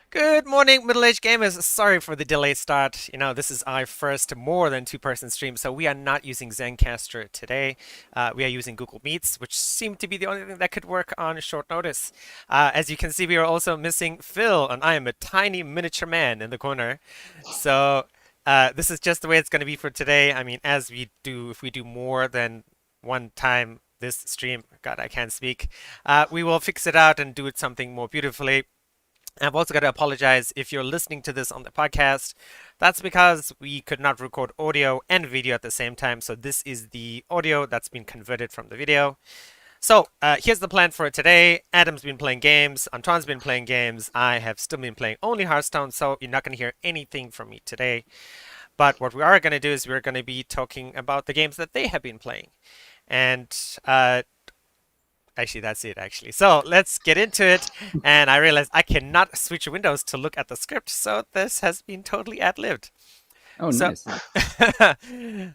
Good morning, middle-aged gamers. Sorry for the delayed start. This is our first more than two-person stream, so we are not using Zencastr today. We are using Google Meets, which seemed to be the only thing that could work on short notice. As you can see, we are also missing Phil, and I am a tiny miniature man in the corner. So this is just the way it's going to be for today. I mean, as we do, if we do more than one time this stream, God, I can't speak, we will fix it out and do it something more beautifully. I've also got to apologize if you're listening to this on the podcast. That's because we could not record audio and video at the same time. So this is the audio that's been converted from the video. So here's the plan for today. Adam's been playing games. Antoine's been playing games. I have still been playing only Hearthstone. So you're not going to hear anything from me today. But what we are going to do is we're going to be talking about the games that they have been playing. And actually, that's it, actually. So let's get into it. And I realized I cannot switch windows to look at the script, so this has been totally ad-libbed. Oh, So, nice.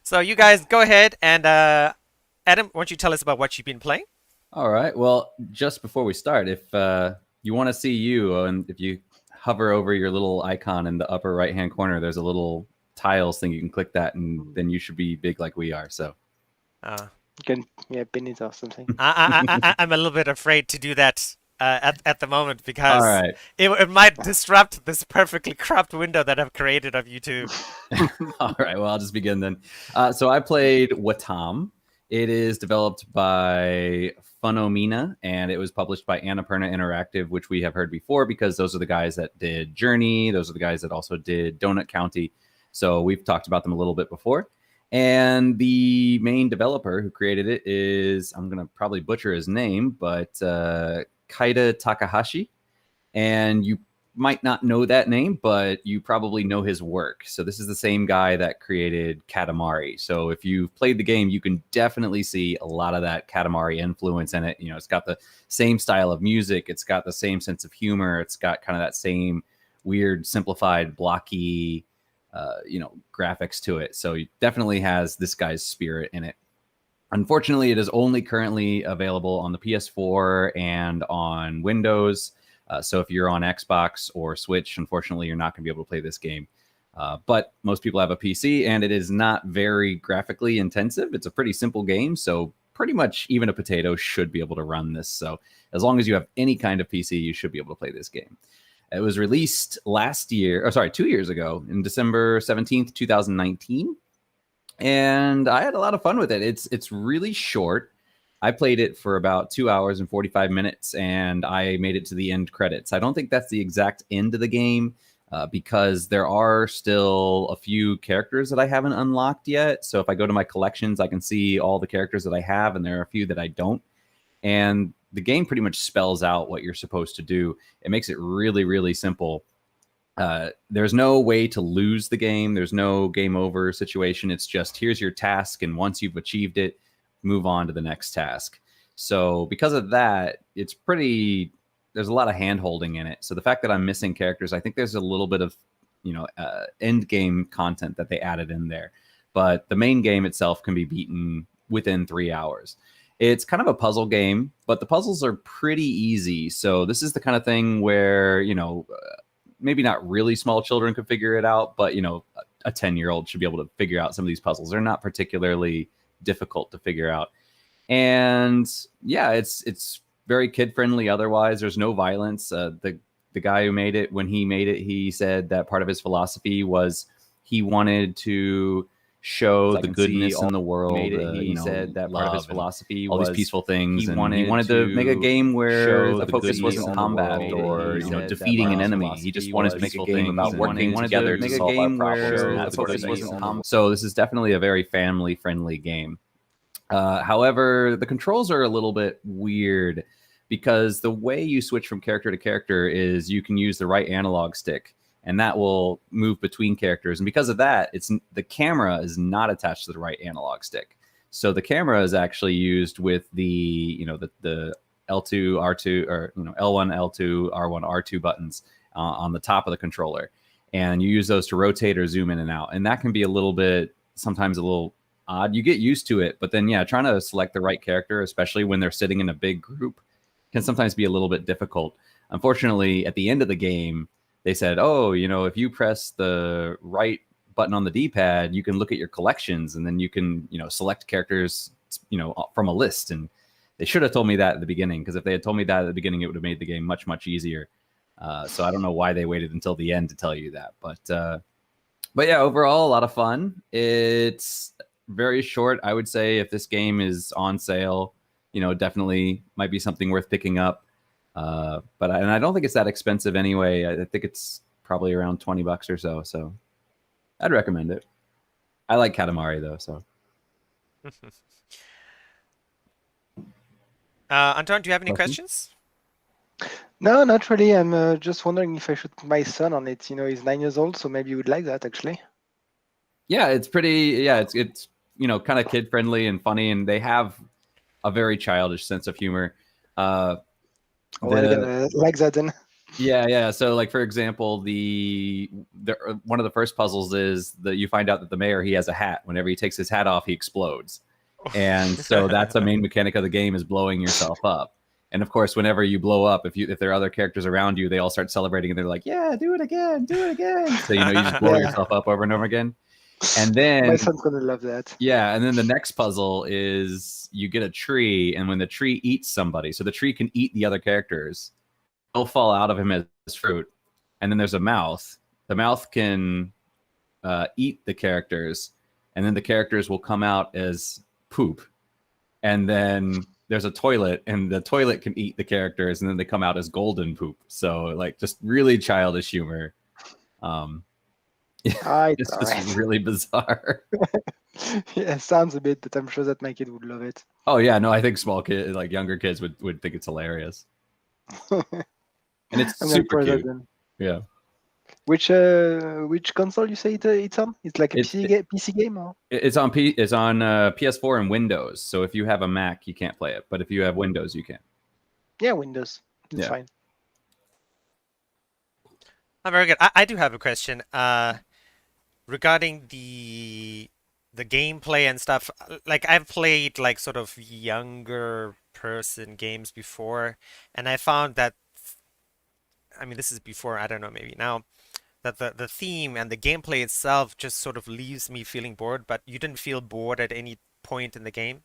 so you guys go ahead and Adam, why don't you tell us about what you've been playing? All right. Well, just before we start, if you want to see you, and if you hover over your little icon in the upper right-hand corner, there's a little tiles thing. You can click that, and then you should be big like we are. So, Uh, You can, binnies or something. I'm a little bit afraid to do that at the moment because all right. it might disrupt this perfectly cropped window that I've created of YouTube. All right. Well, I'll just begin then. So I played Watam. It is developed by Phenomena, and it was published by Annapurna Interactive, which we have heard before because those are the guys that did Journey. Those are the guys that also did Donut County. So we've talked about them a little bit before. And the main developer who created it is, I'm going to probably butcher his name, but Kaida Takahashi. And you might not know that name, but you probably know his work. So this is the same guy that created Katamari. So if you've played the game, you can definitely see a lot of that Katamari influence in it. You know, it's got the same style of music. It's got the same sense of humor. It's got kind of that same weird, simplified, blocky, graphics to it. So it definitely has this guy's spirit in it. Unfortunately, it is only currently available on the PS4 and on Windows. So if you're on Xbox or Switch, unfortunately, you're not going to be able to play this game. But most people have a PC, and it is not very graphically intensive. It's a pretty simple game, so pretty much even a potato should be able to run this. So as long as you have any kind of PC, you should be able to play this game. It was released 2 years ago, in December 17th, 2019. And I had a lot of fun with it. It's really short. I played it for about 2 hours and 45 minutes, and I made it to the end credits. I don't think that's the exact end of the game because there are still a few characters that I haven't unlocked yet. So if I go to my collections, I can see all the characters that I have, and there are a few that I don't. And the game pretty much spells out what you're supposed to do. It makes it really, really simple. There's no way to lose the game. There's no game over situation. It's just, here's your task, and once you've achieved it, move on to the next task. So because of that, there's a lot of hand holding in it. So the fact that I'm missing characters, I think there's a little bit of, end game content that they added in there. But the main game itself can be beaten within 3 hours. It's kind of a puzzle game, but the puzzles are pretty easy. So this is the kind of thing where, maybe not really small children could figure it out, but, a 10-year-old should be able to figure out some of these puzzles. They're not particularly difficult to figure out. And yeah, it's very kid friendly. Otherwise, there's no violence. The guy who made it, when he made it, he said that part of his philosophy was he wanted to show the goodness in the world. He said that part of his philosophy was all these peaceful things, and he wanted to make a game where the focus wasn't combat or defeating an enemy. He just wanted to make a game about working together to solve our problems. So this is definitely a very family friendly game. However, the controls are a little bit weird because the way you switch from character to character is you can use the right analog stick, and that will move between characters. And because of that, the camera is not attached to the right analog stick. So the camera is actually used with the L2, R2, or L1, L2, R1, R2 buttons on the top of the controller. And you use those to rotate or zoom in and out. And that can be sometimes a little odd. You get used to it, but then trying to select the right character, especially when they're sitting in a big group, can sometimes be a little bit difficult. Unfortunately, at the end of the game, they said, oh, if you press the right button on the D-pad, you can look at your collections, and then you can, select characters, from a list. And they should have told me that at the beginning, because if they had told me that at the beginning, it would have made the game much, much easier. So I don't know why they waited until the end to tell you that. But yeah, overall, a lot of fun. It's very short. I would say if this game is on sale, definitely might be something worth picking up. And I don't think it's that expensive anyway. I think it's probably around $20 or so. So I'd recommend it. I like Katamari though. So Antoine, do you have any Questions? questions? No, not really. I'm just wondering if I should put my son on it. He's 9 years old, so maybe you would like that actually. Yeah, it's pretty. Yeah, it's kind of kid friendly and funny, and they have a very childish sense of humor. Well, gonna like that then. Yeah. So, like, for example, one of the first puzzles is that you find out that the mayor, he has a hat. Whenever he takes his hat off, he explodes, and so that's a main mechanic of the game, is blowing yourself up. And of course, whenever you blow up, if there are other characters around you, they all start celebrating, and they're like, "Yeah, do it again, do it again." So you just blow Yeah. yourself up over and over again. And My then son's gonna love that. yeah, and then the next puzzle is you get a tree, and when the tree eats somebody, so the tree can eat the other characters, they'll fall out of him as fruit. And then there's a mouth. The mouth can eat the characters, and then the characters will come out as poop. And then there's a toilet, and the toilet can eat the characters, and then they come out as golden poop. So, like, just really childish humor. It's All just right. really bizarre. Yeah, sounds a bit, but I'm sure that my kid would love it. Oh yeah, no, I think small kids, like younger kids, would think it's hilarious, and it's I'm gonna super try that cute. then. Yeah, Which console you say it's on? It's like a it's PC game, or? it's on PS4 and Windows. So if you have a Mac, you can't play it, but if you have Windows, you can. Yeah, Windows. It's Yeah. fine. Very good. I do have a question regarding the gameplay and stuff. Like, I've played like sort of younger person games before, and I found that, I mean, this is before, I don't know, maybe now, that the theme and the gameplay itself just sort of leaves me feeling bored, but you didn't feel bored at any point in the game?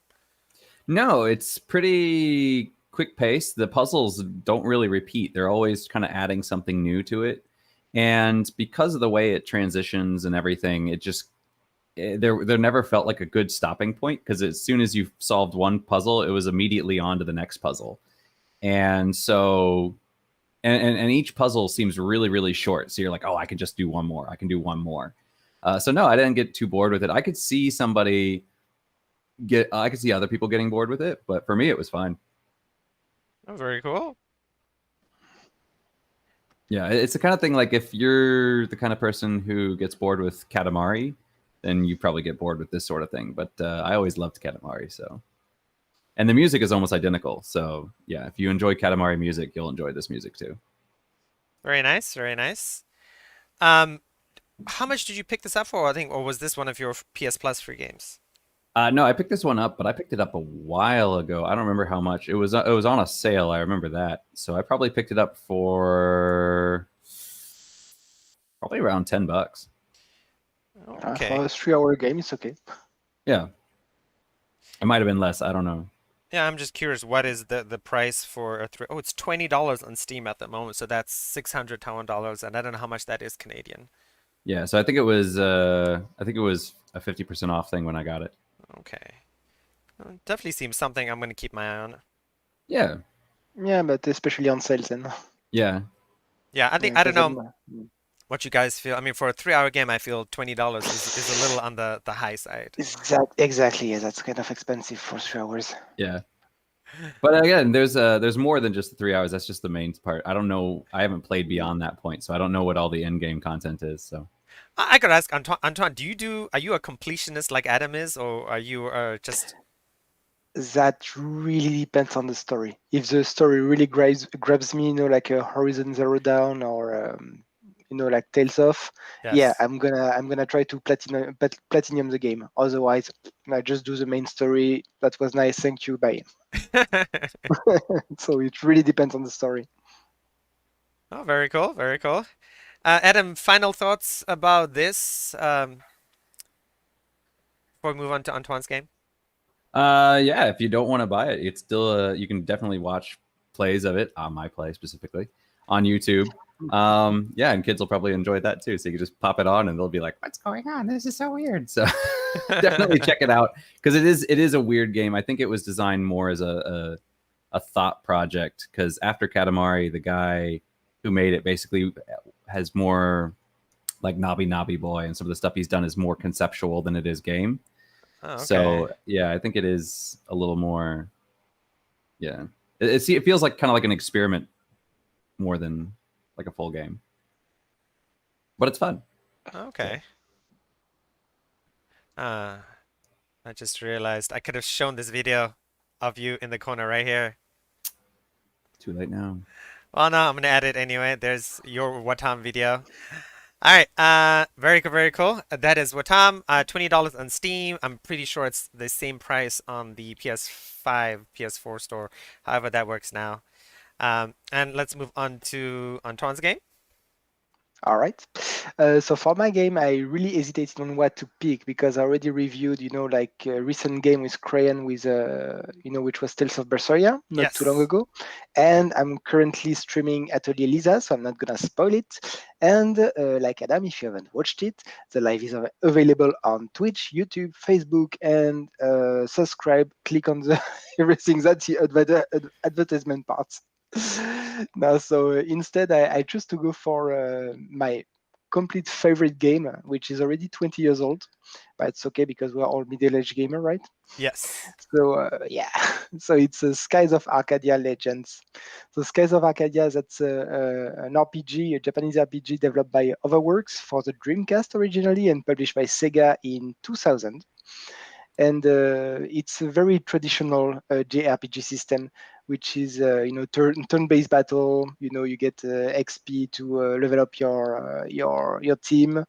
No, it's pretty quick pace. The puzzles don't really repeat. They're always kind of adding something new to it. And because of the way it transitions and everything, it just there never felt like a good stopping point, because as soon as you solved one puzzle, it was immediately on to the next puzzle. And so and each puzzle seems really, really short. So you're like, oh, I can just do one more. I can do one more. So no, I didn't get too bored with it. I could see I could see other people getting bored with it, but for me, it was fine. Oh, very cool. Yeah, it's the kind of thing, like, if you're the kind of person who gets bored with Katamari, then you probably get bored with this sort of thing. But I always loved Katamari, so. And the music is almost identical. So yeah, if you enjoy Katamari music, you'll enjoy this music too. Very nice, very nice. Um, how much did you pick this up for? I think, or was this one of your PS Plus free games? No, I picked this one up, but I picked it up a while ago. I don't remember how much. It was on a sale. I remember that. So I probably picked it up for probably around $10. Oh, For okay. a 3-hour game, it's okay. Yeah, it might have been less. I don't know. Yeah, I'm just curious, what is the price for a three? Oh, it's $20 on Steam at the moment, so that's 600 Taiwan dollars, and I don't know how much that is Canadian. Yeah, so I think it was a 50% off thing when I got it. Okay. Well, definitely seems something I'm going to keep my eye on. Yeah, Yeah, but especially on sales then. yeah. Yeah, I think, I don't Because know what you guys feel. I mean, for a 3-hour game, I feel $20 is a little on the high side. exactly, yeah, that's kind of expensive for 3 hours. Yeah. But again, there's more than just the 3 hours. That's just the main part. I don't know. I haven't played beyond that point, so I don't know what all the end game content is. So I could ask Antoine, are you a completionist like Adam is, or are you just... That really depends on the story. If the story really grabs me, like a Horizon Zero Dawn or like Tales of, yeah, Yes. I'm gonna try to platinum the game. Otherwise, I just do the main story. That was nice, thank you, bye. So it really depends on the story. Oh, very cool, very cool. Adam, final thoughts about this before we move on to Antoine's game? Yeah, if you don't want to buy it, it's still you can definitely watch plays of it on my play specifically on YouTube. Yeah, and kids will probably enjoy that too. So you can just pop it on and they'll be like, "What's going on? This is so weird." So definitely check it out because it is a weird game. I think it was designed more as a thought project because after Katamari, the guy who made it basically has more like Nabi Nabi Boy and some of the stuff he's done is more conceptual than it is game. Oh, okay. So yeah, I think it is a little more. Yeah, it feels like kind of like an experiment more than like a full game, but it's fun. Yeah. Okay. Uh, I just realized I could have shown this video of you in the corner right here. Too late now. Well, no, I'm gonna add it anyway. There's your Watam video. All right. Very cool. Very cool. That is Watam. $20 on Steam. I'm pretty sure it's the same price on the PS5, PS4 store. However, that works now. And let's move on to Antoine's game. All right. So for my game, I really hesitated on what to pick because I already reviewed, like a recent game with Crayon with, which was Tales of Berseria not too long Yes. ago. And I'm currently streaming Atelier Lisa, so I'm not going to spoil it. And like Adam, if you haven't watched it, the live is available on Twitch, YouTube, Facebook, and subscribe. Click on the everything. That's the advertisement part. No, so instead, I choose to go for my complete favorite game, which is already 20 years old, but it's okay because we're all middle-aged gamer, right? Yes. So yeah, so it's Skies of Arcadia Legends. So Skies of Arcadia, that's an RPG, a Japanese RPG developed by Overworks for the Dreamcast originally and published by Sega in 2000. And it's a very traditional JRPG system, which is turn-based battle. You get XP to level up your team.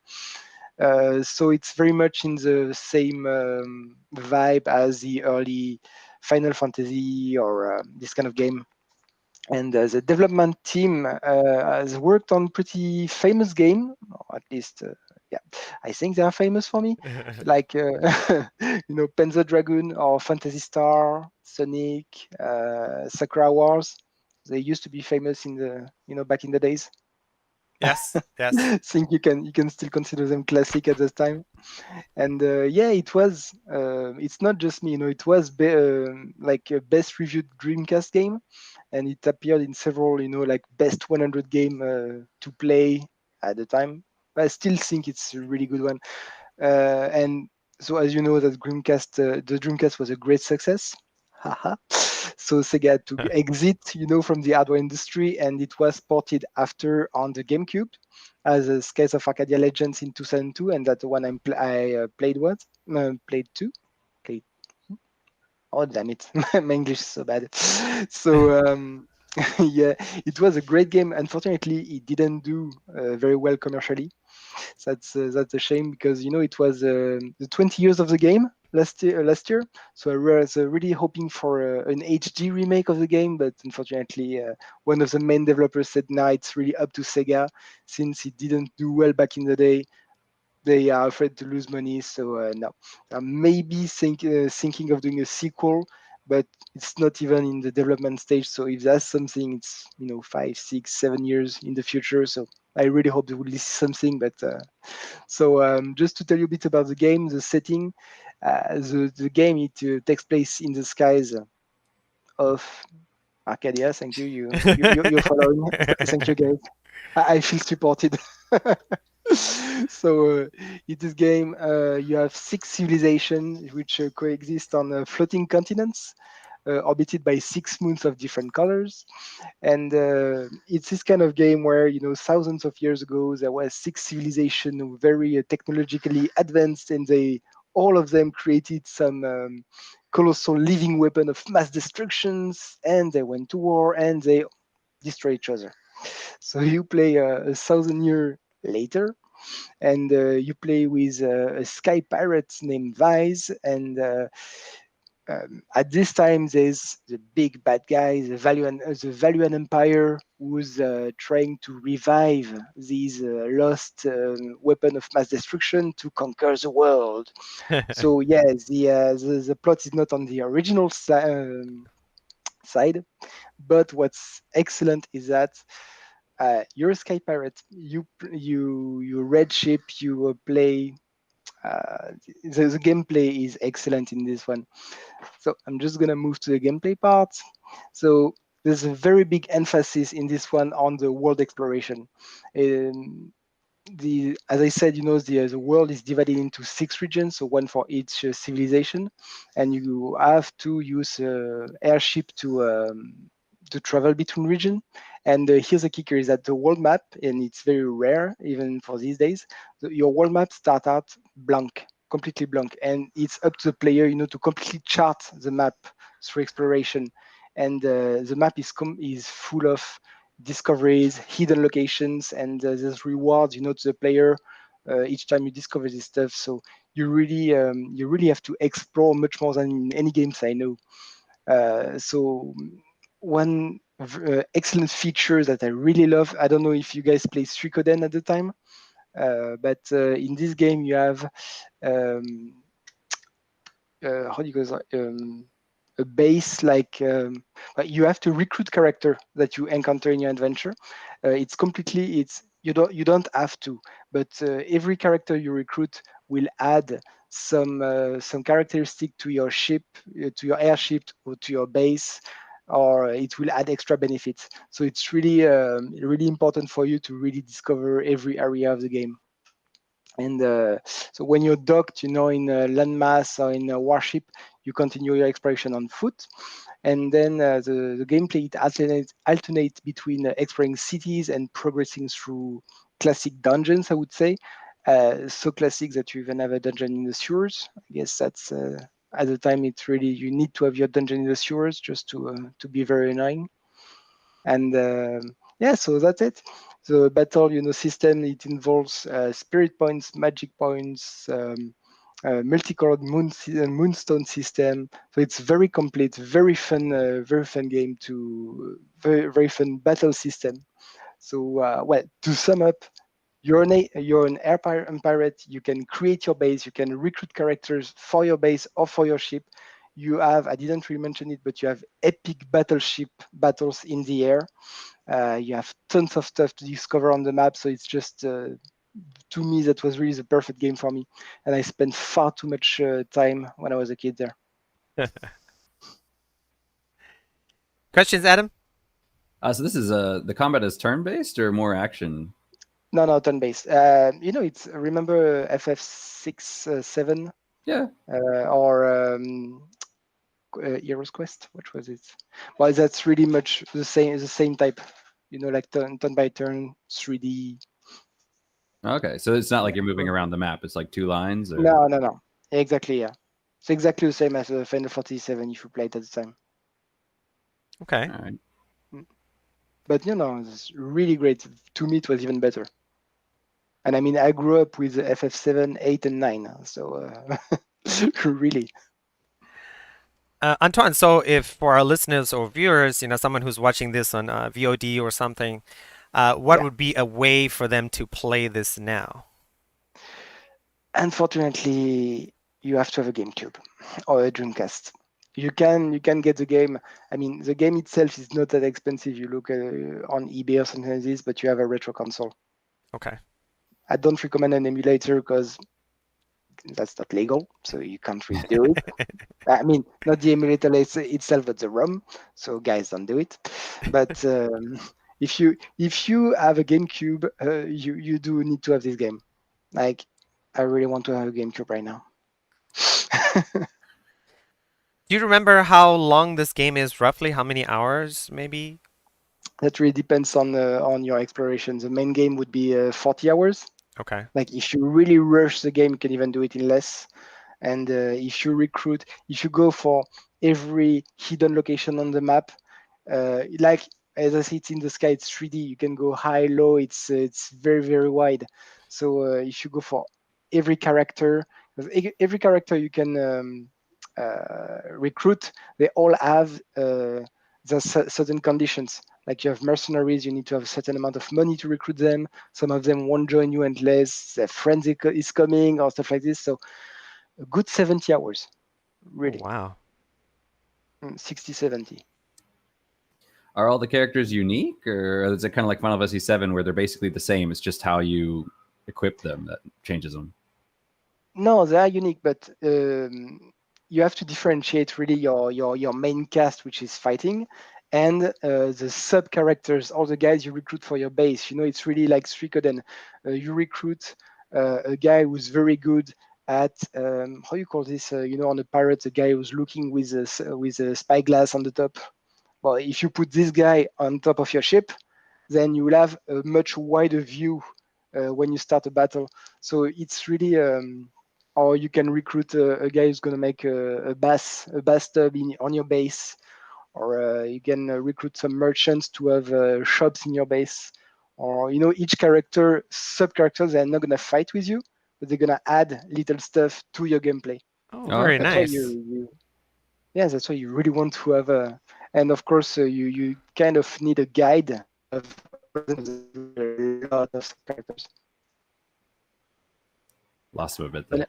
So it's very much in the same vibe as the early Final Fantasy or this kind of game. And the development team has worked on pretty famous game, or at least, yeah, I think they are famous for me, like Panzer Dragoon or Phantasy Star, Sonic, Sakura Wars. They used to be famous in the back in the days. Yes. Yes. Think you can still consider them classic at this time. And yeah, it was. It's not just me, it was like a best reviewed Dreamcast game, and it appeared in several, like best 100 game to play at the time. But I still think it's a really good one. And so, as you know, that the Dreamcast was a great success. Haha. So Sega had to exit, from the hardware industry, and it was ported after on the GameCube as a Skies of Arcadia Legends in 2002, and that the one I played too. Played. Oh damn it, my English is so bad. So yeah, it was a great game. Unfortunately, it didn't do very well commercially. That's a shame because it was the 20 years of the game last year. So I was really hoping for an HD remake of the game, but unfortunately, one of the main developers said, "Nah, it's really up to Sega since it didn't do well back in the day. They are afraid to lose money, so no. Maybe thinking of doing a sequel, but it's not even in the development stage. So if that's something, it's 5, 6, 7 years in the future. So I really hope they will list something. But so just to tell you a bit about the game, the setting, the game it takes place in the skies of Arcadia. Thank you. You're following. Thank you, guys. I feel supported. So in this game, you have 6 civilizations which coexist on floating continents, orbited by 6 moons of different colors. And it's this kind of game where thousands of years ago there was 6 civilizations very technologically advanced, and they all of them created some colossal living weapon of mass destructions, and they went to war and they destroy each other. So you play a thousand year later, and you play with a sky pirate named Vise, and At this time, there's the big bad guy, the Valuan Empire, who's trying to revive these lost weapon of mass destruction to conquer the world. So yeah, the plot is not on the original side, but what's excellent is that you're a sky pirate. You red ship. You play. The gameplay is excellent in this one. So I'm just gonna move to the gameplay part. So there's a very big emphasis in this one on the world exploration. Um, as I said, the world is divided into 6 regions, so one for each civilization, and you have to use airship to travel between region. And here's a kicker: is that the world map, and it's very rare even for these days. Your world map start out blank, completely blank, and it's up to the player, to completely chart the map through exploration. And the map is full of discoveries, hidden locations, and there's rewards, to the player each time you discover this stuff. So you really have to explore much more than in any games I know. So one excellent feature that I really love. I don't know if you guys play Suikoden at the time, but in this game you have um, how do you go? A base like you have to recruit character that you encounter in your adventure. It's you don't have to, but every character you recruit will add some characteristic to your ship, to your airship, or to your base, or it will add extra benefits. So it's really important for you to really discover every area of the game. And so when you're docked, in a landmass or in a warship, you continue your exploration on foot. And then the gameplay it alternates between exploring cities and progressing through classic dungeons, I would say. So classic that you even have a dungeon in the sewers. I guess that's at the time it's really you need to have your dungeon in the sewers just to be very annoying. And yeah, so that's it. The battle system, it involves spirit points, magic points, multicolored moonstone system. So it's very complete, very fun game, to very fun battle system. So well, to sum up, you're an pirate. You can create your base. You can recruit characters for your base or for your ship. You have, I didn't really mention it, but you have epic battleship battles in the air. You have tons of stuff to discover on the map. So it's just, to me, that was really the perfect game for me. And I spent far too much time when I was a kid there. Questions, Adam? So this is the combat is turn based or more action? No, no, turn-based. It's remember FF6, 7, Yeah. or Heroes Quest. What was it? Well, that's really much the same type. Like turn by turn, 3D. Okay, so it's not like Yeah. you're moving around the map. It's like 2 lines, or No, no, no. Exactly, yeah. It's exactly the same as Final Fantasy 7 if you played at the time. Okay. all right. Mm. But it's really great. To me, it was even better. And I mean, I grew up with FF7, 8, and 9. So really. Antoine, so if for our listeners or viewers, someone who's watching this on VOD or something, what Yeah. would be a way for them to play this now? Unfortunately, you have to have a GameCube or a Dreamcast. You can get the game. I mean, the game itself is not that expensive. You look on eBay or something like this, but you have a retro console. Okay. I don't recommend an emulator because that's not legal, so you can't really do it. I mean, not the emulator itself, but the ROM. So guys, don't do it. But if you have a GameCube, you do need to have this game. Like, I really want to have a GameCube right now. Do you remember how long this game is roughly? How many hours, maybe? That really depends on your exploration. The main game would be 40 hours. Okay. Like, if you really rush the game, you can even do it in less. And if you go for every hidden location on the map, like as I see, it's in the sky, it's 3D. You can go high, low. It's very very wide. So if you go for every character, 'cause every character you can recruit, they all have certain conditions. Like you have mercenaries, you need to have a certain amount of money to recruit them. Some of them won't join you unless their friends is coming or stuff like this. So a good 70 hours, Oh, really. wow. 60, 70. Are all the characters unique, or is it kind of like Final Fantasy VII, where they're basically the same? It's just how you equip them that changes them. No, they are unique, but you have to differentiate really your main cast, which is fighting, and the sub characters, all the guys you recruit for your base. It's really like Suikoden. You recruit a guy who's very good at how you call this? On a pirate, the guy who's looking with a spyglass on the top. Well, if you put this guy on top of your ship, then you will have a much wider view when you start a battle. So it's really, or you can recruit a guy who's going to make a bathtub on your base, or you can recruit some merchants to have shops in your base. Or each character, sub characters, they're not going to fight with you, but they're going to add little stuff to your gameplay. Oh, Oh, very okay. That's why nice. yeah, that's why you really want to have a, and of course you kind of need a guide of a lot of characters. Lost him a bit there.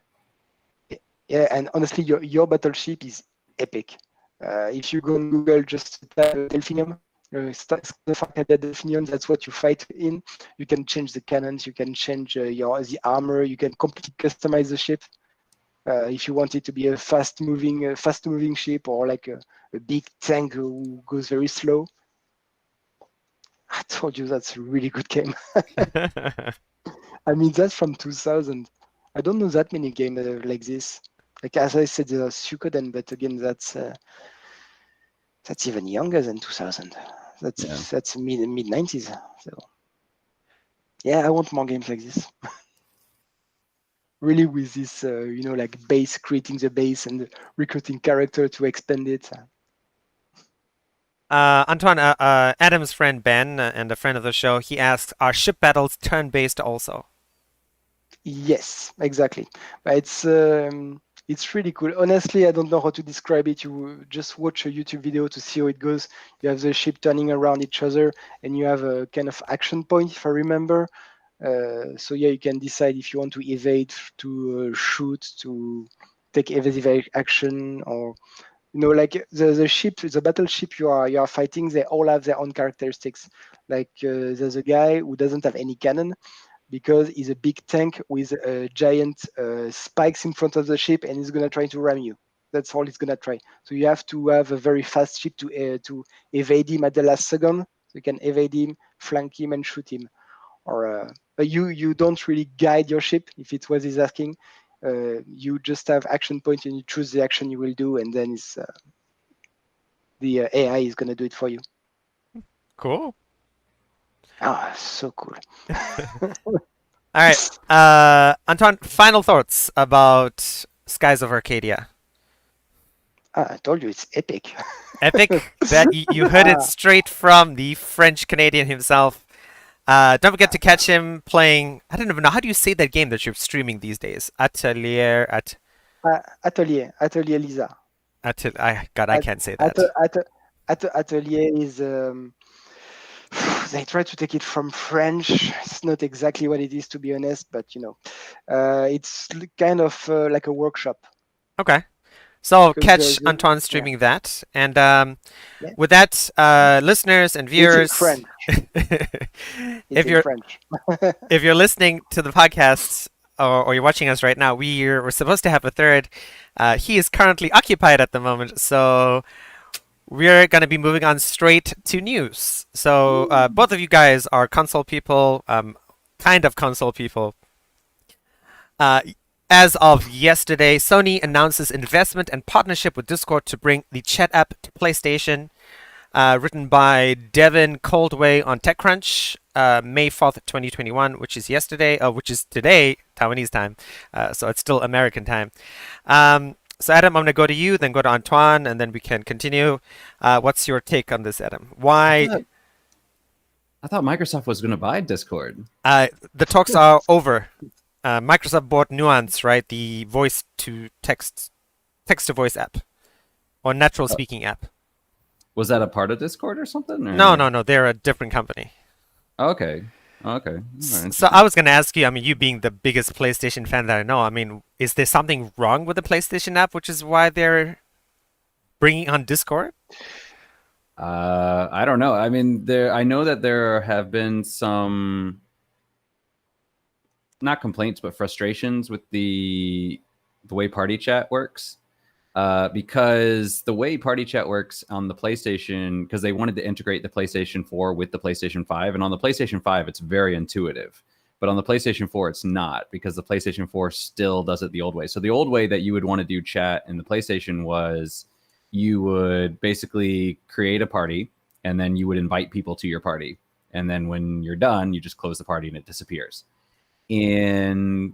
But, yeah, and honestly, your battleship is epic. If you go on Google, just type Delphinium, Arcadia Delphinium, that's what you fight in. You can change the cannons, you can change the armor, you can completely customize the ship. If you want it to be a fast-moving ship, or like a big tank who goes very slow. I told you that's a really good game. I mean, that's from 2000. I don't know that many games that are like this. Like as I said, there's Suikoden, but again, that's even younger than 2000. That's mid 90s. So yeah, I want more games like this. Really, with this, like base, creating the base and recruiting character to expand it. Antoine, Adam's friend Ben, and a friend of the show, he asks, are ship battles turn-based also? Yes, exactly. But it's really cool. Honestly, I don't know how to describe it. You just watch a YouTube video to see how it goes. You have the ship turning around each other, and you have a kind of action point, if I remember. So yeah, you can decide if you want to evade, to shoot, to take evasive action, or like the ship, the battleship you are fighting. They all have their own characteristics. Like there's a guy who doesn't have any cannon, because he's a big tank with giant spikes in front of the ship, and he's gonna try to ram you. That's all he's gonna try. So you have to have a very fast ship to evade him at the last second. So you can evade him, flank him, and shoot him. Or but you don't really guide your ship, if it's what he's asking. You just have action point, and you choose the action you will do, and then the AI is gonna do it for you. Cool. Ah, so cool. All right. Antoine, final thoughts about Skies of Arcadia. I told you it's epic. Epic. That you heard it straight from the French Canadian himself. Don't forget to catch him playing. I don't even know, how do you say that game that you're streaming these days? Atelier at Atelier Lisa. God, I can't say that. Atelier is they try to take it from French. It's not exactly what it is, to be honest, but it's kind of like a workshop. Okay. So 'Cause catch Antoine streaming that, and Yeah. with that, listeners and It's in viewers, French. if in you're French. if you're listening to the podcast, or you're watching us right now, we're supposed to have a third. He is currently occupied at the moment, so we're going to be moving on straight to news. So both of you guys are console people, kind of console people. As of yesterday, Sony announces investment and partnership with Discord to bring the chat app to PlayStation. Written by Devin Coldway on TechCrunch, May 4th, 2021, which is which is today, Taiwanese time. So it's still American time. So Adam, I'm going to go to you, then go to Antoine, and then we can continue. What's your take on this, Adam? Why? I thought Microsoft was going to buy Discord. The talks are over. Microsoft bought Nuance, right? The voice to text text-to-voice app or natural speaking app. Was that a part of Discord or something? No, Or? no, no. They're a different company. Okay. Okay. All right, So interesting. I was gonna ask you. I mean, you being the biggest PlayStation fan that I know. I mean, is there something wrong with the PlayStation app, which is why they're bringing on Discord? I don't know. I mean, I know that there have been some, not complaints, but frustrations with the way party chat works. Because the way party chat works on the PlayStation, because they wanted to integrate the PlayStation 4 with the PlayStation 5, and on the PlayStation 5, it's very intuitive. But on the PlayStation 4, it's not, because the PlayStation 4 still does it the old way. So the old way that you would want to do chat in the PlayStation was you would basically create a party, and then you would invite people to your party. And then when you're done, you just close the party and it disappears. In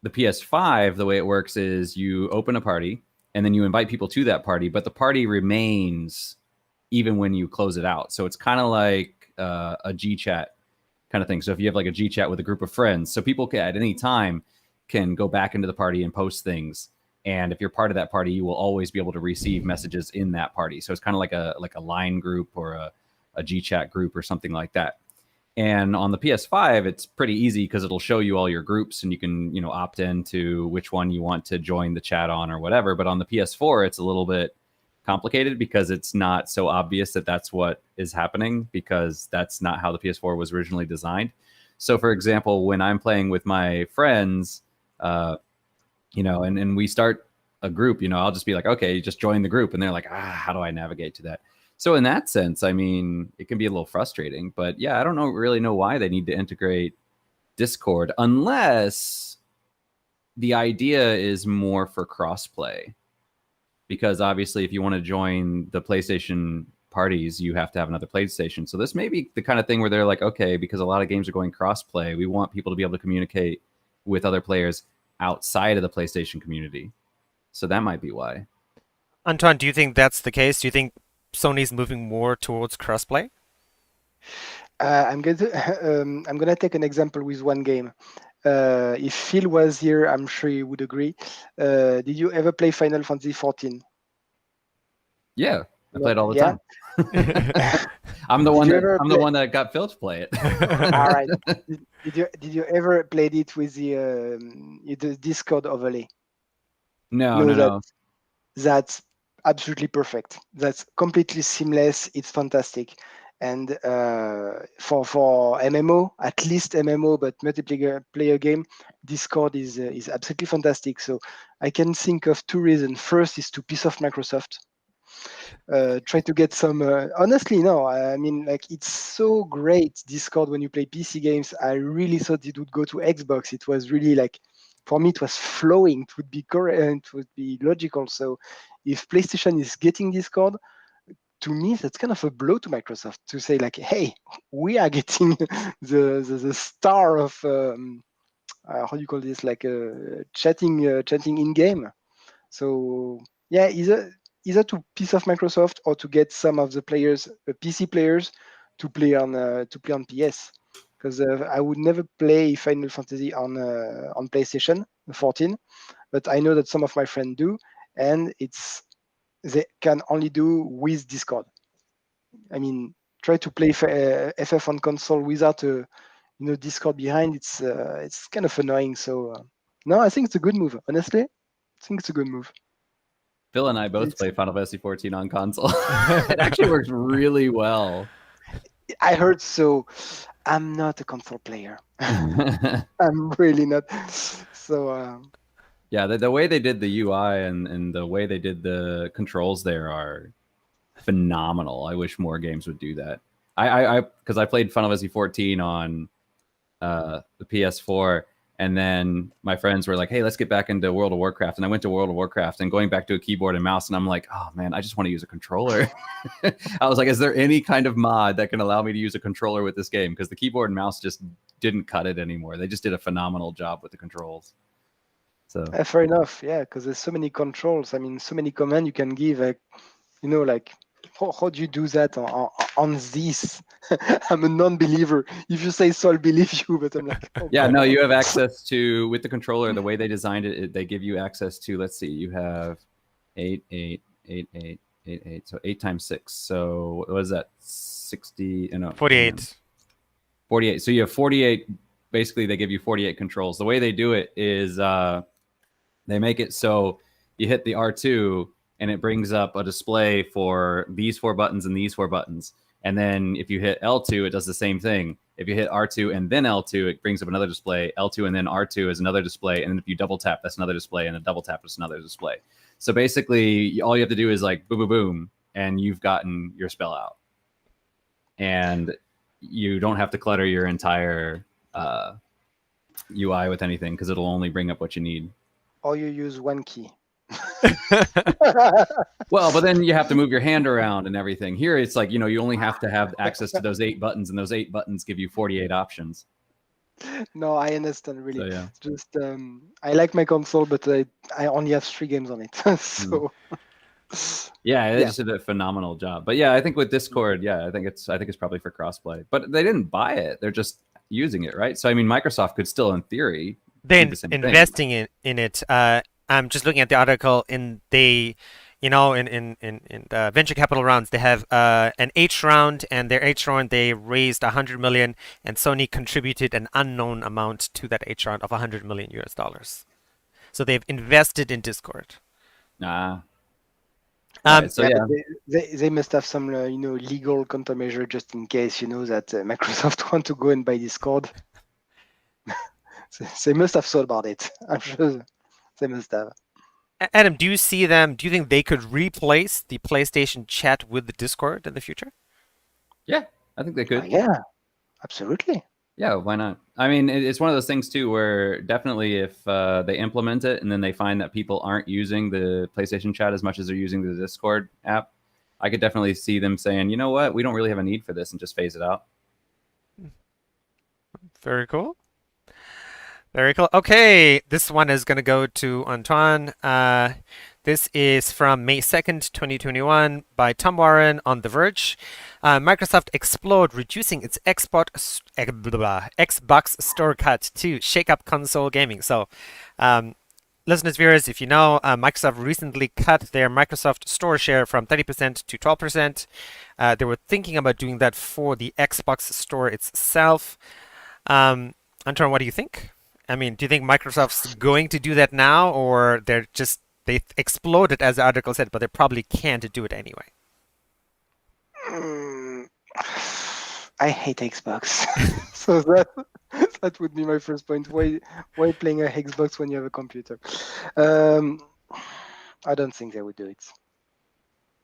the PS5, the way it works is you open a party, and then you invite people to that party, but the party remains even when you close it out. So it's kind of like a G chat kind of thing. So if you have like a G chat with a group of friends, so people can, at any time, can go back into the party and post things. And if you're part of that party, you will always be able to receive messages in that party. So it's kind of like a line group or a G chat group or something like that. And on the PS5, it's pretty easy because it'll show you all your groups, and you can, opt into which one you want to join the chat on or whatever. But on the PS4, it's a little bit complicated because it's not so obvious that that's what is happening, because that's not how the PS4 was originally designed. So, for example, when I'm playing with my friends, and we start a group, I'll just be like, okay, just join the group. And they're like, how do I navigate to that? So in that sense, I mean, it can be a little frustrating, but yeah, I don't really know why they need to integrate Discord unless the idea is more for crossplay. Because obviously, if you want to join the PlayStation parties, you have to have another PlayStation. So this may be the kind of thing where they're like, okay, because a lot of games are going crossplay, we want people to be able to communicate with other players outside of the PlayStation community. So that might be why. Antoine, do you think that's the case? Do you think Sony's moving more towards crossplay? I'm going to I'm gonna take an example with one game. If Phil was here, I'm sure he would agree. Did you ever play Final Fantasy 14? Yeah, I play it all the Yeah. time. I'm the one that got Phil to play it. All right. Did you ever played it with the Discord overlay? No. That's absolutely perfect. That's completely seamless. It's fantastic. And for MMO, at least MMO, but multiplayer game, Discord is absolutely fantastic. So I can think of two reasons. First is to piss off Microsoft. Try to get some. Honestly, no. I mean, like, it's so great, Discord, when you play PC games. I really thought it would go to Xbox. It was really like, for me, it was flowing. It would be correct. It would be logical. So if PlayStation is getting Discord, to me, that's kind of a blow to Microsoft to say like, hey, we are getting the star of how do you call this, like chatting in game. So yeah, either to piss off Microsoft or to get some of the players, PC players, to play on PS. Because I would never play Final Fantasy on PlayStation 14, but I know that some of my friends do, and they can only do with Discord. I mean, try to play FF on console without Discord behind. It's kind of annoying. So no, I think it's a good move. Honestly, I think it's a good move. Phil and I both play Final Fantasy 14 on console. It actually works really well. I heard so. I'm not a console player. I'm really not. So yeah, the way they did the UI and the way they did the controls there are phenomenal. I wish more games would do that. Because I played Final Fantasy 14 on the PS4, and then my friends were like, hey, let's get back into World of Warcraft. And I went to World of Warcraft and going back to a keyboard and mouse, and I'm like, oh man, I just want to use a controller. I was like, is there any kind of mod that can allow me to use a controller with this game? Because the keyboard and mouse just didn't cut it anymore. They just did a phenomenal job with the controls. So fair enough, yeah, because there's so many controls. I mean, so many commands you can give. Like, how do you do that on this? I'm a non-believer. If you say so, I'll believe you, but I'm like, yeah, no, you have access to, with the controller, the way they designed it, they give you access to, let's see, you have 8, 8, 8, 8, 8, 8. So 8 times 6. So what was that? 60. No, 48. 48. So you have 48. Basically, they give you 48 controls. The way they do it is they make it so you hit the R2 and it brings up a display for these 4 buttons and these 4 buttons. And then if you hit L2, it does the same thing. If you hit R2 and then L2, it brings up another display. L2 and then R2 is another display. And then if you double tap, that's another display. And a double tap is another display. So basically, all you have to do is like boom, boom, boom, and you've gotten your spell out. And you don't have to clutter your entire UI with anything because it'll only bring up what you need. Or you use one key. Well, but then you have to move your hand around and everything. Here, it's like, you only have to have access to those 8 buttons, and those 8 buttons give you 48 options. No, I understand, really. So, yeah. It's just I like my console, but I only have 3 games on it. So Yeah, they just did a phenomenal job. But yeah, I think with Discord, I think it's probably for crossplay. But they didn't buy it; they're just using it, right? So I mean, Microsoft could still, in theory, They're do the same investing in it. I'm just looking at the article, and they, in the venture capital rounds, they have an H round, and their H round they raised 100 million, and Sony contributed an unknown amount to that H round of 100 million US dollars. So they've invested in Discord. Nah. So they must have some legal countermeasure just in case that Microsoft want to go and buy Discord. They must have thought about it. I'm sure they must have. Adam, do you think they could replace the PlayStation chat with the Discord in the future? Yeah, I think they could. Yeah, absolutely. Yeah, why not? I mean, it's one of those things too where definitely if they implement it and then they find that people aren't using the PlayStation chat as much as they're using the Discord app, I could definitely see them saying, you know what, we don't really have a need for this, and just phase it out. Very cool. Very cool. Okay, this one is going to go to Antoine. This is from May 2nd, 2021 by Tom Warren on The Verge. Microsoft Explode reducing its Xbox store cut to shake up console gaming. So, listeners, viewers, if you know, Microsoft recently cut their Microsoft Store share from 30% to 12%. They were thinking about doing that for the Xbox Store itself. Antoine, what do you think? I mean, do you think Microsoft's going to do that now, or they exploded, as the article said, but they probably can't do it anyway? I hate Xbox. So that would be my first point. Why playing a Xbox when you have a computer? I don't think they would do it.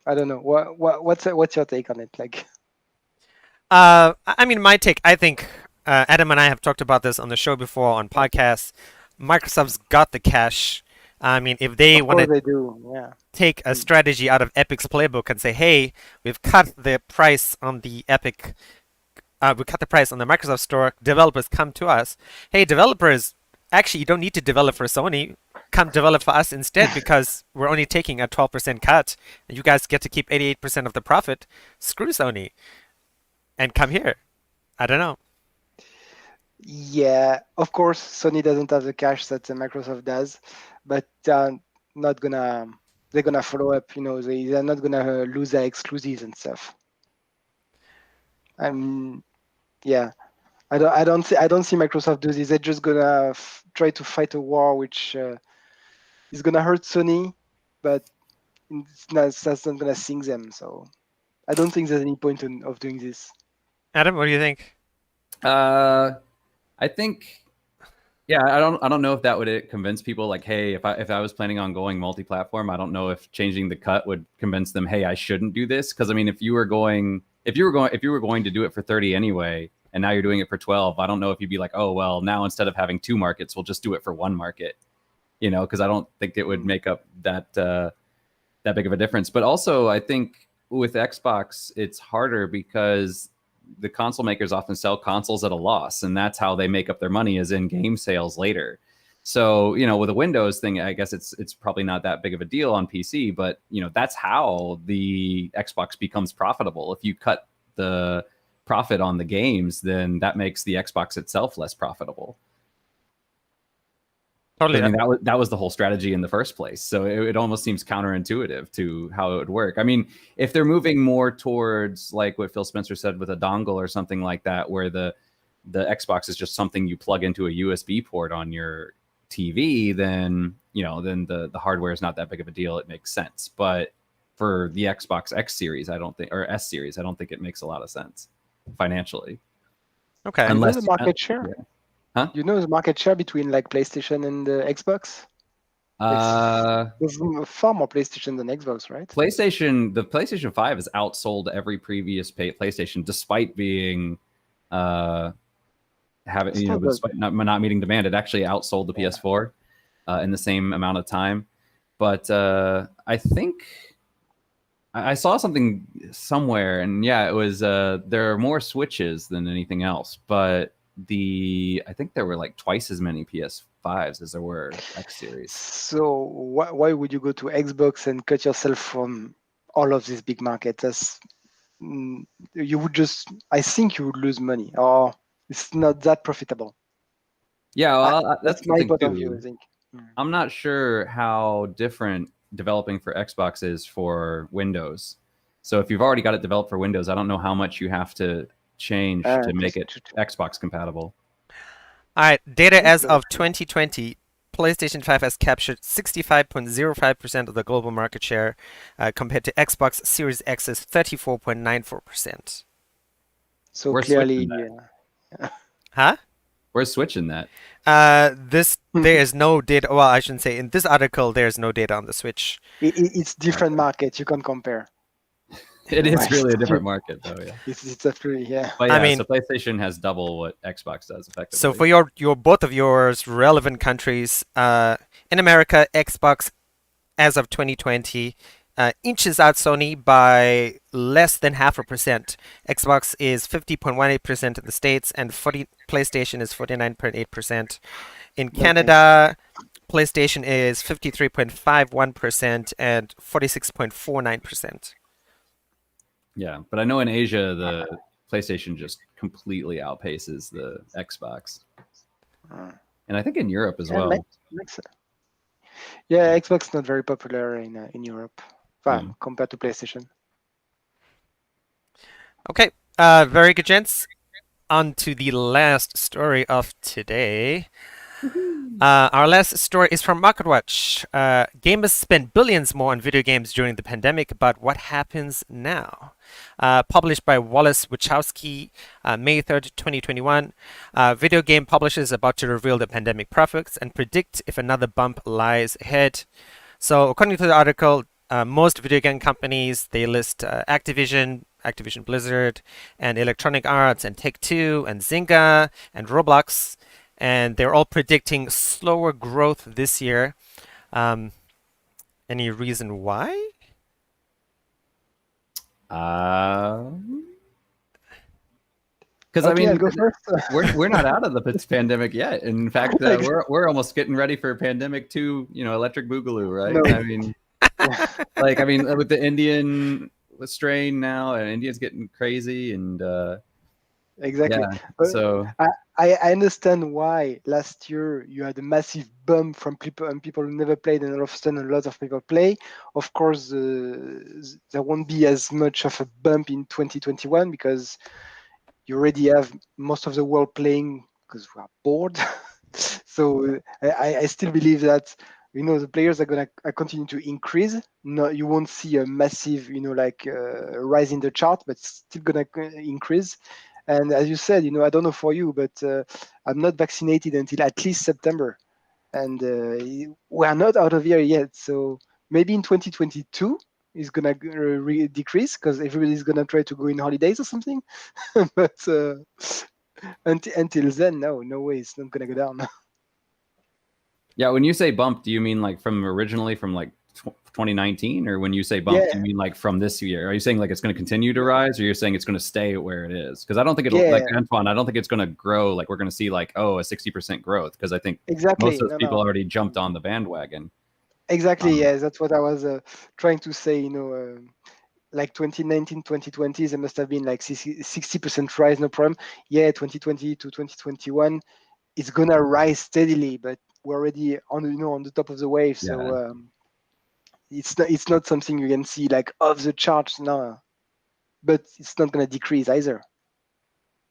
I don't know. What's your take on it? Like, I mean, my take. I think Adam and I have talked about this on the show before on podcasts. Microsoft's got the cash. I mean, if they want to take a strategy out of Epic's playbook and say, "Hey, we've cut the price on the Epic, we cut the price on the Microsoft Store. Developers come to us. Hey, developers, actually, you don't need to develop for Sony. Come develop for us instead because we're only taking a 12% cut. And you guys get to keep 88% of the profit. Screw Sony, and come here." I don't know. Yeah, of course, Sony doesn't have the cash that Microsoft does, but they're gonna follow up. They're not gonna lose their exclusives and stuff. Yeah, I don't see Microsoft do this. They're just gonna try to fight a war which is gonna hurt Sony, but that's not gonna sink them. So I don't think there's any point of doing this. Adam, what do you think? I think, I don't know if that would convince people like, hey, if I was planning on going multi-platform, I don't know if changing the cut would convince them, hey, I shouldn't do this. Because I mean, if you were going to do it for 30 anyway, and now you're doing it for 12, I don't know if you'd be like, oh well, now instead of having 2 markets, we'll just do it for 1 market. Because I don't think it would make up that big of a difference. But also, I think with Xbox, it's harder because the console makers often sell consoles at a loss, and that's how they make up their money, is in game sales later. So, with a Windows thing, I guess it's probably not that big of a deal on PC, but that's how the Xbox becomes profitable. If you cut the profit on the games, then that makes the Xbox itself less profitable. Totally. I mean, that was the whole strategy in the first place. So it almost seems counterintuitive to how it would work. I mean, if they're moving more towards like what Phil Spencer said with a dongle or something like that, where the Xbox is just something you plug into a USB port on your TV, then then the hardware is not that big of a deal. It makes sense. But for the Xbox X series, I don't think, or S series, I don't think it makes a lot of sense financially. Okay. You know Unless the market share? yeah. Huh? You know the market share between like PlayStation and Xbox? There's far more PlayStation than Xbox, right? The PlayStation 5 has outsold every previous PlayStation, despite being despite not meeting demand. It actually outsold the PS4 in the same amount of time. But I think I saw something somewhere, and yeah, it was there are more Switches than anything else, but I think there were like twice as many PS5s as there were X series. So why would you go to Xbox and cut yourself from all of these big markets? You would I think you would lose money, or it's not that profitable. Yeah, well, That's the my thing point of too. view, I think. I'm not sure how different developing for Xbox is for Windows. So if you've already got it developed for Windows, I don't know how much you have to change to make it Xbox compatible. All right, data as of 2020, PlayStation 5 has captured 65.05% of the global market share, compared to Xbox Series X's 34.94%. So We're clearly, Huh? We're switching that. There is no data. Well, I shouldn't say in this article there's no data on the Switch. It's different market. You can't compare. It is really a different market, though. Yeah, it's actually But yeah, I mean, so PlayStation has double what Xbox does effectively. So for your both of yours relevant countries, in America, Xbox as of 2020 inches out Sony by less than 0.5%. Xbox is 50.18% in the States, and PlayStation is 49.8%. In Canada, PlayStation is 53.51% and 46.49%. Yeah, but I know in Asia the PlayStation just completely outpaces the Xbox, and I think in Europe as well. Yeah, Xbox is not very popular in Europe, compared to PlayStation. Okay, very good, gents. On to the last story of today. Our last story is from MarketWatch. Gamers spend billions more on video games during the pandemic, but what happens now? Published by Wallace Wachowski, May 3rd, 2021. Video game publishers about to reveal the pandemic profits and predict if another bump lies ahead. So according to the article, most video game companies, they list Activision Blizzard, and Electronic Arts, and Take-Two, and Zynga, and Roblox, and they're all predicting slower growth this year. Any reason why? Because I mean, go first. we're not out of the pandemic yet. In fact, we're almost getting ready for pandemic 2. Electric Boogaloo, right? No. I mean, with the Indian strain now, and India's getting crazy, and exactly. Yeah, so I understand why last year you had a massive bump from people who never played, and all of a sudden a lot of people play. Of course, there won't be as much of a bump in 2021 because you already have most of the world playing because we are bored. So I still believe that the players are gonna continue to increase. No, you won't see a massive rise in the chart, but it's still gonna increase. And as you said, I don't know for you, but I'm not vaccinated until at least September, and we are not out of here yet. So maybe in 2022 it's gonna decrease because everybody's gonna try to go in holidays or something. But until then, no way, it's not gonna go down. Yeah, when you say bump, do you mean like originally from 2019, or when you say bump, do you mean like from this year? Are you saying like it's going to continue to rise, or you're saying it's going to stay where it is? Because I don't think it'll like Antoine. I don't think it's going to grow. Like we're going to see a 60% growth, because I think most of those people already jumped on the bandwagon. Exactly. Yeah, that's what I was trying to say. Like 2019, 2020, there must have been like 60% rise, no problem. Yeah, 2020 to 2021, it's gonna rise steadily, but we're already on on the top of the wave. So Yeah. it's not something you can see like off the charts now, but it's not going to decrease either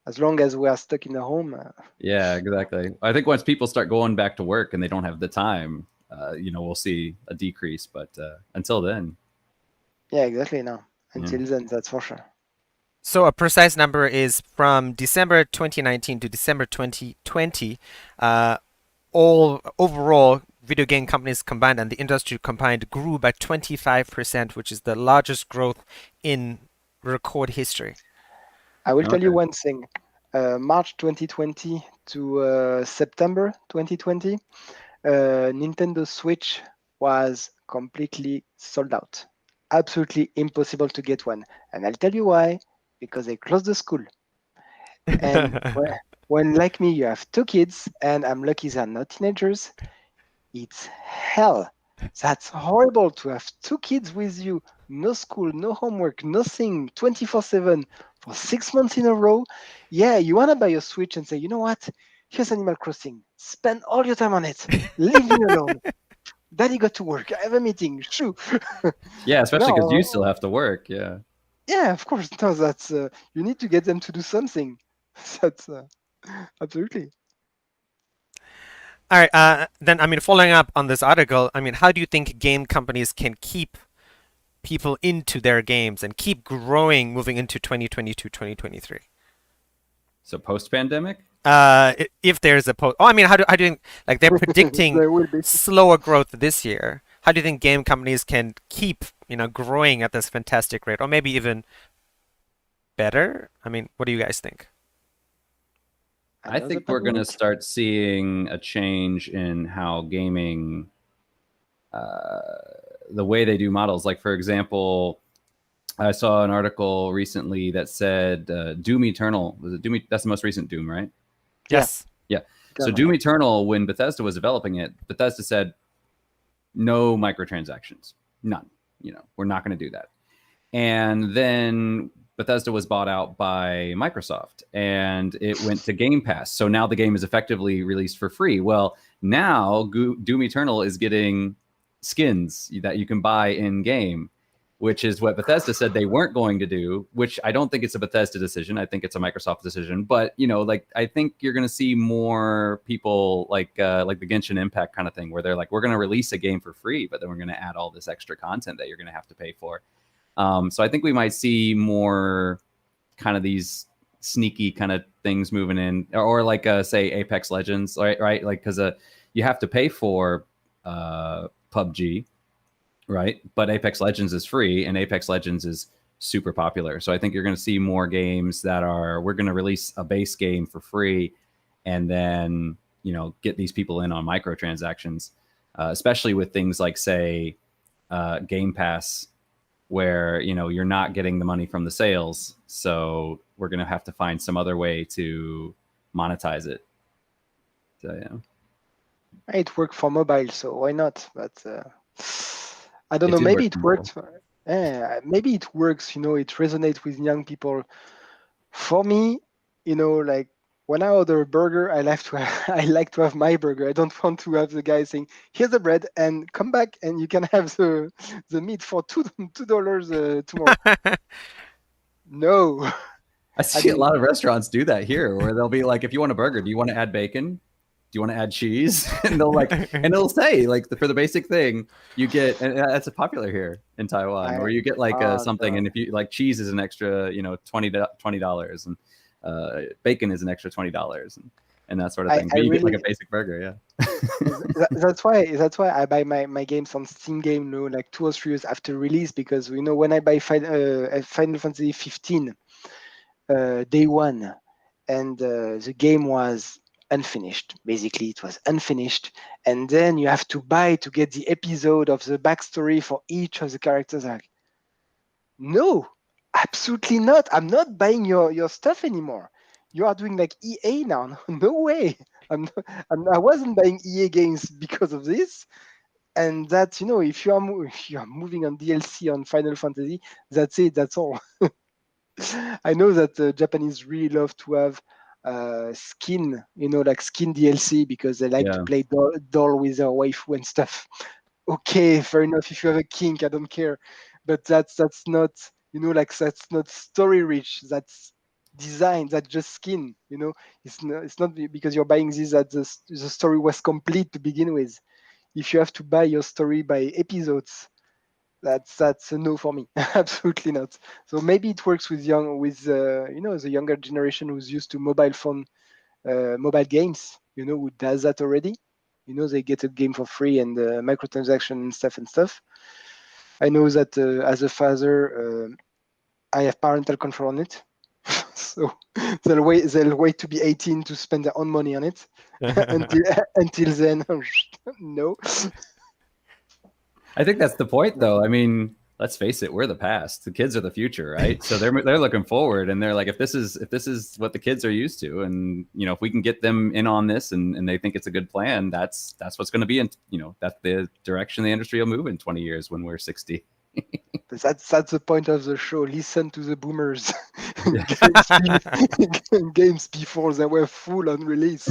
as long as we are stuck in the home. Yeah, exactly. I think once people start going back to work and they don't have the time, we'll see a decrease. But until then, Yeah, exactly. Now yeah. until then, that's for sure. So a precise number is from December 2019 to December 2020, all overall video game companies combined and the industry combined grew by 25%, which is the largest growth in record history. I will tell you Okay. one thing. March 2020 to September 2020, Nintendo Switch was completely sold out. Absolutely impossible to get one. And I'll tell you why. Because they closed the school. And when, like me, you have two kids, and I'm lucky they're not teenagers, it's hell. That's horrible to have two kids with you, no school, no homework, nothing, 24/7 for 6 months in a row. Yeah, you want to buy a Switch and say, you know what? Here's Animal Crossing. Spend all your time on it. Leave me alone. Daddy got to work. I have a meeting. Shoo. Yeah, especially because you No, still have to work. Yeah. yeah, of course. No, that's you need to get them to do something. That's absolutely. All right. Then, I mean, following up on this article, I mean, how do you think game companies can keep people into their games and keep growing moving into 2022, 2023? So post-pandemic. If there's a post, oh, I mean, how do you think, like they're predicting There will be. slower growth this year? How do you think game companies can keep, growing at this fantastic rate, or maybe even better? I mean, what do you guys think? I Another think we're going to pandemic. start seeing a change in how gaming, uh, the way they do models. Like, for example, I saw an article recently that said Doom Eternal. Was it Doom? That's the most recent Doom, right? Yeah, Yes. Yeah. So German. Doom Eternal, when Bethesda was developing it, Bethesda said no microtransactions, none. We're not going to do that. And then Bethesda was bought out by Microsoft and it went to Game Pass. So now the game is effectively released for free. Well, now Doom Eternal is getting skins that you can buy in game, which is what Bethesda said they weren't going to do, which I don't think it's a Bethesda decision. I think it's a Microsoft decision. But, like I think you're going to see more people like the Genshin Impact kind of thing where they're like, we're going to release a game for free, but then we're going to add all this extra content that you're going to have to pay for. So I think we might see more kind of these sneaky kind of things moving in, or like say Apex Legends, right? Like because you have to pay for PUBG, right? But Apex Legends is free, and Apex Legends is super popular. So I think you're going to see more games that we're going to release a base game for free, and then get these people in on microtransactions, especially with things like say Game Pass, where you're not getting the money from the sales, so we're going to have to find some other way to monetize it. So yeah, It worked for mobile, so why not? But I don't it know. did Maybe work it for worked. mobile. Maybe it works. It resonates with young people. For me, like when I order a burger, I like to have, I like to have my burger. I don't want to have the guy saying, "Here's the bread, and come back, and you can have the meat for $2 tomorrow." No, I I see a mean, lot of restaurants do that here, where they'll be like, if you want a burger, do you want to add bacon? Do you want to add cheese? And it'll say like for the basic thing you get, and that's popular here in Taiwan, I where you get like something, no. and if you like cheese is an extra, $20, and bacon is an extra $20, and that sort of thing. I But you get like really a basic burger, yeah. that's why I buy my games on Steam Game, like 2 or 3 years after release, because when I buy Final Fantasy 15 day one, and the game was unfinished. Basically, it was unfinished, and then you have to buy to get the episode of the backstory for each of the characters. Like, no, absolutely not. I'm not buying your stuff anymore. You are doing like EA now. No way. I wasn't buying EA games because of this. And that if if you are moving on DLC on Final Fantasy, that's it. That's all. I know that the Japanese really love to have skin, like skin DLC because they like to Yeah. play doll with their waifu and stuff. Okay, fair enough. If you have a kink, I don't care, but that's not, like that's not story rich. That's design. That's just skin. It's not because you're buying this that the story was complete to begin with. If you have to buy your story by episodes, that's a no for me. Absolutely not. So maybe it works with the younger generation who's used to mobile games, who does that already. They get a game for free and microtransaction and stuff. I know that as a father, I have parental control on it. So they'll wait to be 18 to spend their own money on it. until then, no. I think that's the point, though. I mean, let's face it, we're the past. The kids are the future, right? So they're looking forward, and they're like, if this is what the kids are used to, and if we can get them in on this, and they think it's a good plan, that's what's going to be in, that's the direction the industry will move in 20 years when we're 60. That's the point of the show. Listen to the boomers. Yeah. Games before they were full on release.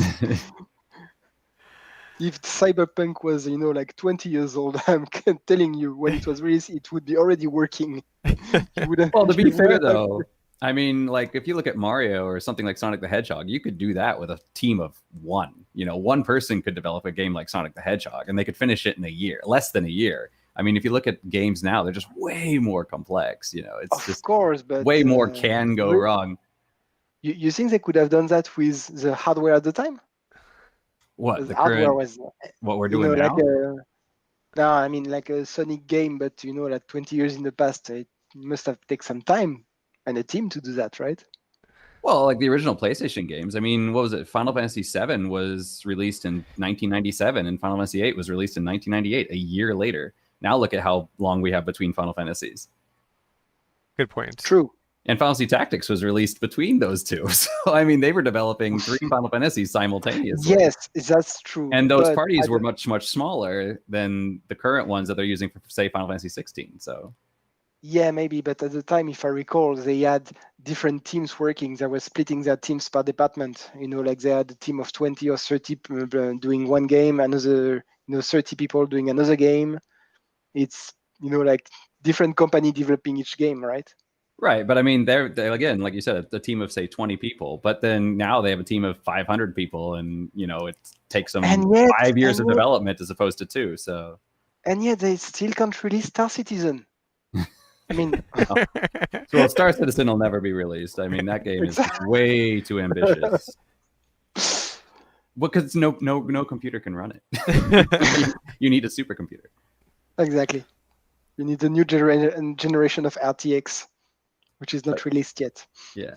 If Cyberpunk was, like 20 years old, I'm telling you, when it was released, it would be already working. Well, to be fair, though, I mean, like if you look at Mario or something like Sonic the Hedgehog, you could do that with a team of one. One person could develop a game like Sonic the Hedgehog, and they could finish it in a year, less than a year. I mean, if you look at games now, they're just way more complex. It's of just course, but way more can go wrong. You think they could have done that with the hardware at the time? What The hardware current, was, what we're doing now? no, I mean like a Sonic game, but like 20 years in the past, it must have taken some time and a team to do that, right? Well, like the original PlayStation games. I mean, what was it? Final Fantasy VII was released in 1997, and Final Fantasy VIII was released in 1998, a year later. Now look at how long we have between Final Fantasies. Good point. True. And Final Fantasy Tactics was released between those two. So, I mean, they were developing 3 Final Fantasies simultaneously. Yes, that's true. And those parties were much, much smaller than the current ones that they're using for, say, Final Fantasy 16. So, yeah, maybe. But at the time, if I recall, they had different teams working. They were splitting their teams per department. Like they had a team of 20 or 30 doing one game, another, 30 people doing another game. It's, like different company developing each game, right? Right, but I mean, they're again, like you said, a team of say 20 people. But then now they have a team of 500 people, and it takes them 5 years of development as opposed to 2. So, and yet they still can't release Star Citizen. I mean, well, Star Citizen will never be released. I mean, that game is way too ambitious. Because no computer can run it. You need a supercomputer. Exactly. You need a new generation of RTX, which is not released yet. Yeah.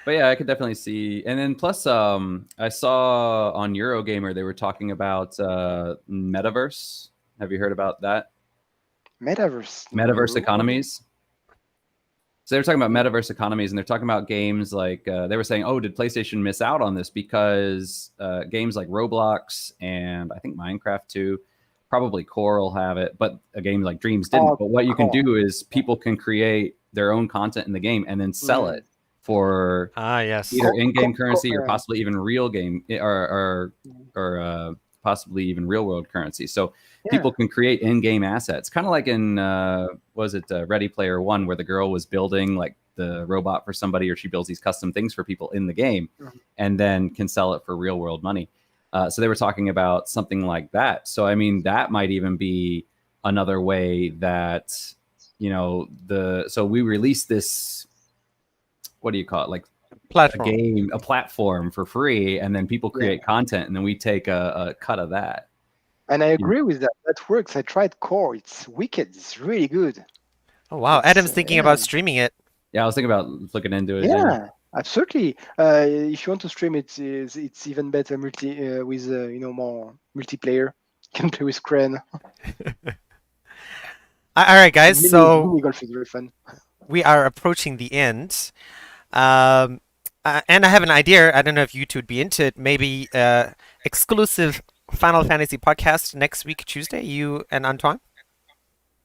But yeah, I could definitely see. And then plus, I saw on Eurogamer, they were talking about Metaverse. Have you heard about that? Metaverse economies. So they were talking about metaverse economies, and they're talking about games like they were saying, oh, did PlayStation miss out on this? Because games like Roblox and I think Minecraft too, probably Core will have it, but a game like Dreams didn't. But what you can do is people can create their own content in the game and then sell it for either in-game currency or possibly even real game or possibly even real world currency. So people can create in-game assets, kind of like in Ready Player One, where the girl was building like the robot for somebody, or she builds these custom things for people in the game and then can sell it for real world money. So they were talking about something like that. So I mean, that might even be another way that so we release this, what do you call it, like a platform for free, and then people create content, and then we take a cut of that. And I agree with that. That works. I tried Core. It's wicked. It's really good. Oh wow, Adam's thinking about streaming it. Yeah, I was thinking about looking into it. Yeah, absolutely. If you want to stream it, it's even better with more multiplayer. You can play with Crane. All right, guys. So golf is very fun. We are approaching the end. And I have an idea. I don't know if you two would be into it. Maybe exclusive Final Fantasy podcast next week, Tuesday. You and Antoine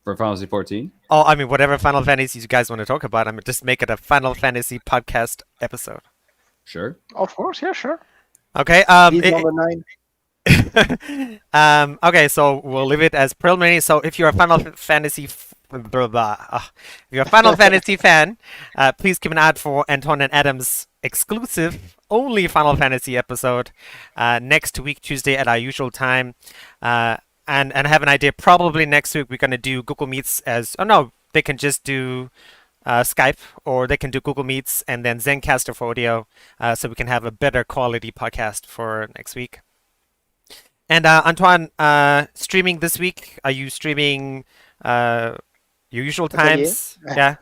for Final Fantasy 14. Oh, I mean, whatever Final Fantasies you guys want to talk about. I mean, just make it a Final Fantasy podcast episode. Sure. Of course, yeah, sure. Okay. He's number 9. Okay, so we'll leave it as preliminary. So if you're a Final Fantasy, blah, blah, if you're a Final Fantasy fan, please keep an eye out for Antoine and Adam's exclusive, only Final Fantasy episode next week, Tuesday at our usual time. And I have an idea. Probably next week we're gonna do Google Meets as. Oh no, they can just do Skype, or they can do Google Meets and then Zencaster for audio, so we can have a better quality podcast for next week. And Antoine, streaming this week? Are you streaming your usual Atelier. times? Yeah.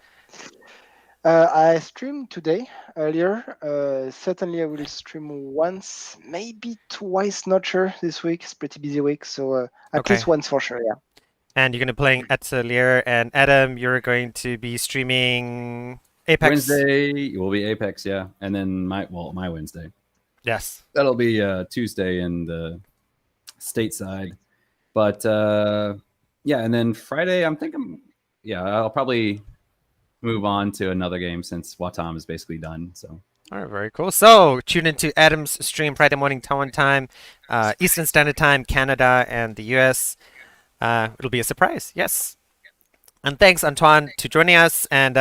I streamed today earlier. Certainly, I will stream once, maybe twice. Not sure this week. It's a pretty busy week, so at Okay. least once for sure. Yeah. And you're gonna be playing Atelier, and Adam, you're going to be streaming Apex. Wednesday will be Apex, yeah, and then my Wednesday. Yes. That'll be Tuesday in the stateside, but yeah, and then Friday I'm thinking, yeah, I'll probably move on to another game since Watam is basically done. So. All right, very cool. So tune into Adam's stream Friday morning Taiwan time, Eastern Standard Time, Canada and the US. It'll be a surprise. Yes. And thanks, Antoine, to joining us, and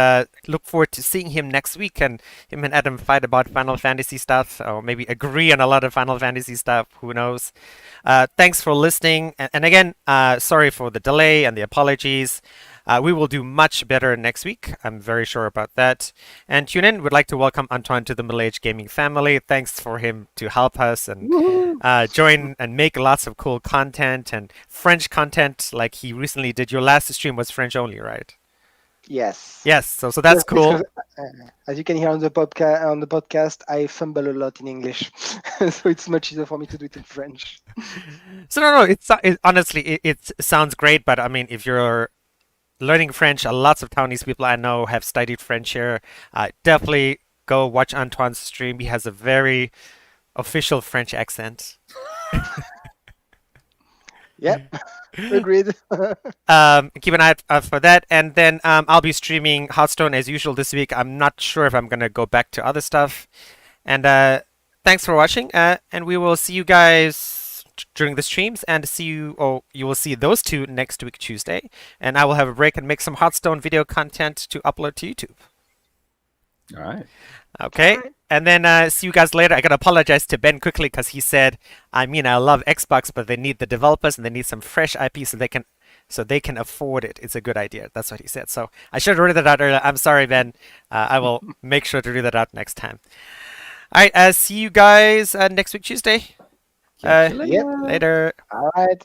look forward to seeing him next week, and him and Adam fight about Final Fantasy stuff, or maybe agree on a lot of Final Fantasy stuff. Who knows? Thanks for listening, and again, sorry for the delay and the apologies. We will do much better next week. I'm very sure about that. And tune in. We'd like to welcome Antoine to the Middle Age Gaming family. Thanks for him to help us and join and make lots of cool content and French content like he recently did. Your last stream was French only, right? Yes. Yes. So that's Yes, cool. because, as you can hear on the podcast, I fumble a lot in English, so it's much easier for me to do it in French. So no, honestly, it sounds great, but I mean, if you're learning French, lots of Taiwanese people I know have studied French here. Definitely go watch Antoine's stream. He has a very official French accent. Yep, agreed. Keep an eye out for that. And then I'll be streaming Hearthstone as usual this week. I'm not sure if I'm going to go back to other stuff. And thanks for watching. And we will see you guys during the streams, and you will see those two next week, Tuesday. And I will have a break and make some Hearthstone video content to upload to YouTube. All right. Okay. All right. And then see you guys later. I gotta apologize to Ben quickly because he said, I mean, I love Xbox, but they need the developers and they need some fresh IP so they can afford it. It's a good idea. That's what he said. So I should have read that out earlier. I'm sorry, Ben. I will make sure to read that out next time. All right. See you guys next week, Tuesday. Catch you Yeah. Later. All right.